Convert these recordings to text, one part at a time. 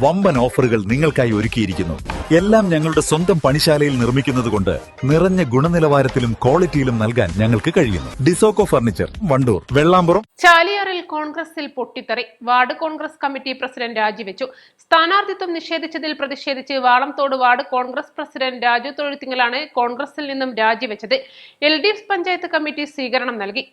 വമ്പൻ ഓഫറുകൾ നിങ്ങൾക്കായി ഒരുക്കിയിരിക്കുന്നു. എല്ലാം ഞങ്ങളുടെ സ്വന്തം പണിശാലയിൽ നിർമ്മിക്കുന്നതുകൊണ്ട് നിറഞ്ഞ ഗുണനിലവാരത്തിലും ക്വാളിറ്റിയിലും നൽകാൻ ഞങ്ങൾക്ക് കഴിയുന്നു. ഡിസോക്കോ ഫർണിച്ചർ, വണ്ടൂർ, വെള്ളാമ്പുറം. ചാലിയാറിൽ കോൺഗ്രസിൽ പൊട്ടിത്തെറി. വാർഡ് കോൺഗ്രസ് കമ്മിറ്റി പ്രസിഡന്റ് രാജിവെച്ചു. സ്ഥാനാർത്ഥിത്വം നിഷേധിച്ചതിൽ പ്രതിഷേധിച്ച് വാളംതോട് വാർഡ് കോൺഗ്രസ് പ്രസിഡന്റ് രാജു തൊഴുത്തിങ്ങലാണ് കോൺഗ്രസിൽ നിന്നും രാജിവെച്ചത്. LDF പഞ്ചായത്ത് കമ്മിറ്റി സ്വീകരണം നൽകി.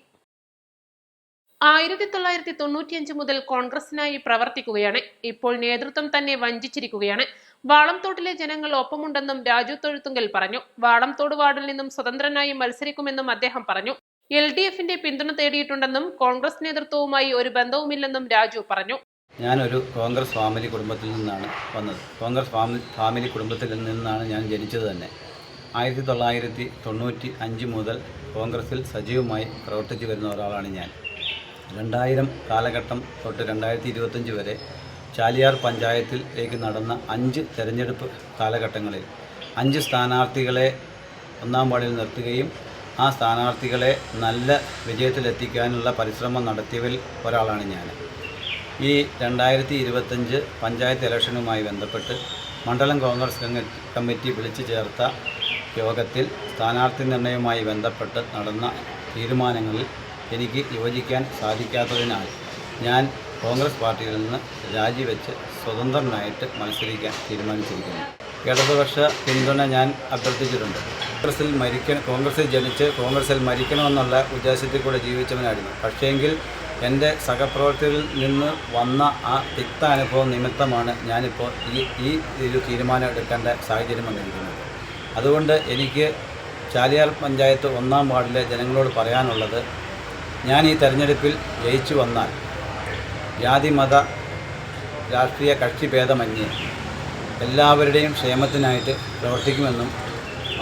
1995 മുതൽ കോൺഗ്രസിനായി പ്രവർത്തിക്കുകയാണ്. ഇപ്പോൾ നേതൃത്വം തന്നെ വഞ്ചിച്ചിരിക്കുകയാണ്. വാളംതോട്ടിലെ ജനങ്ങൾ ഒപ്പമുണ്ടെന്നും രാജു തൊഴുത്തുങ്കൽ പറഞ്ഞു. വാളംതോട് വാർഡിൽ നിന്നും സ്വതന്ത്രനായി മത്സരിക്കുമെന്നും അദ്ദേഹം പറഞ്ഞു. LDFന്റെ പിന്തുണ തേടിയിട്ടുണ്ടെന്നും കോൺഗ്രസ് നേതൃത്വവുമായി ഒരു ബന്ധവുമില്ലെന്നും രാജു പറഞ്ഞു. ഞാനൊരു കോൺഗ്രസ് ഫാമിലി കുടുംബത്തിൽ നിന്നാണ് വന്നത്. കോൺഗ്രസ് ഫാമിലി കുടുംബത്തിൽ നിന്നാണ് ഞാൻ ജനിച്ചത് തന്നെ. 1995 മുതൽ കോൺഗ്രസിൽ സജീവമായി പ്രവർത്തിച്ചു വരുന്ന ഒരാളാണ് ഞാൻ. 2000 കാലഘട്ടം തൊട്ട് 2025 വരെ ചാലിയാർ പഞ്ചായത്തിലേക്ക് നടന്ന 5 തെരഞ്ഞെടുപ്പ് കാലഘട്ടങ്ങളിൽ 5 സ്ഥാനാർത്ഥികളെ ഒന്നാം വാർഡിൽ നിർത്തുകയും ആ സ്ഥാനാർത്ഥികളെ നല്ല വിജയത്തിലെത്തിക്കാനുള്ള പരിശ്രമം നടത്തിയവരിൽ ഒരാളാണ് ഞാൻ. ഈ 2025 പഞ്ചായത്ത് ഇലക്ഷനുമായി ബന്ധപ്പെട്ട് മണ്ഡലം കോൺഗ്രസ് കമ്മിറ്റി വിളിച്ചു ചേർത്ത യോഗത്തിൽ സ്ഥാനാർത്ഥി നിർണയവുമായി ബന്ധപ്പെട്ട് നടന്ന തീരുമാനങ്ങളിൽ എനിക്ക് യോജിക്കാൻ സാധിക്കാത്തതിനാൽ ഞാൻ കോൺഗ്രസ് പാർട്ടിയിൽ നിന്ന് രാജിവെച്ച് സ്വതന്ത്രനായിട്ട് മത്സരിക്കാൻ തീരുമാനിച്ചിരിക്കുന്നു. ഇടതുപക്ഷ പിന്തുണ ഞാൻ അഭ്യർത്ഥിച്ചിട്ടുണ്ട്. കോൺഗ്രസിൽ ജനിച്ച് കോൺഗ്രസിൽ മരിക്കണമെന്നുള്ള ഉദ്ദേശത്തിൽ കൂടെ ജീവിച്ചവനായിരുന്നു. പക്ഷേങ്കിൽ എൻ്റെ സഹപ്രവർത്തകരിൽ നിന്ന് വന്ന ആ തിക്ത അനുഭവം നിമിത്തമാണ് ഞാനിപ്പോൾ ഈ ഒരു തീരുമാനം എടുക്കേണ്ട സാഹചര്യം വന്നിരിക്കുന്നത്. അതുകൊണ്ട് എനിക്ക് ചാലിയാർ പഞ്ചായത്ത് 1-ാം വാർഡിലെ ജനങ്ങളോട് പറയാനുള്ളത്, ഞാൻ ഈ തെരഞ്ഞെടുപ്പിൽ ജയിച്ചു വന്നാൽ ജാതി മത രാഷ്ട്രീയ കക്ഷി ഭേദമന്യേ എല്ലാവരുടെയും ക്ഷേമത്തിനായിട്ട് പ്രവർത്തിക്കുമെന്നും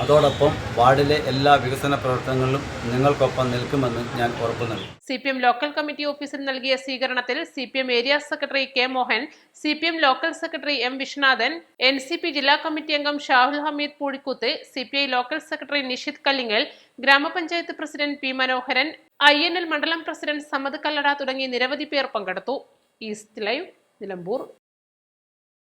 അതോടൊപ്പം വാർഡിലെ എല്ലാ വികസന പ്രവർത്തനങ്ങളിലും നിങ്ങൾക്കൊപ്പം നിൽക്കുമെന്നും ഞാൻ ഉറപ്പു നൽകും. CPM ലോക്കൽ കമ്മിറ്റി ഓഫീസിൽ നൽകിയ സ്വീകരണത്തിൽ CPM area secretary K. Mohan, CPM local secretary M. Viswanathan, NCP ജില്ലാ കമ്മിറ്റി അംഗം Shahul Hameed Poozhikkuth, CPI local secretary Nishith Kallingal, ഗ്രാമപഞ്ചായത്ത് പ്രസിഡന്റ് P. മനോഹരൻ, INL മണ്ഡലം പ്രസിഡന്റ് സമദ് കല്ലട തുടങ്ങി നിരവധി പേർ പങ്കെടുത്തു. East live, Nilambur.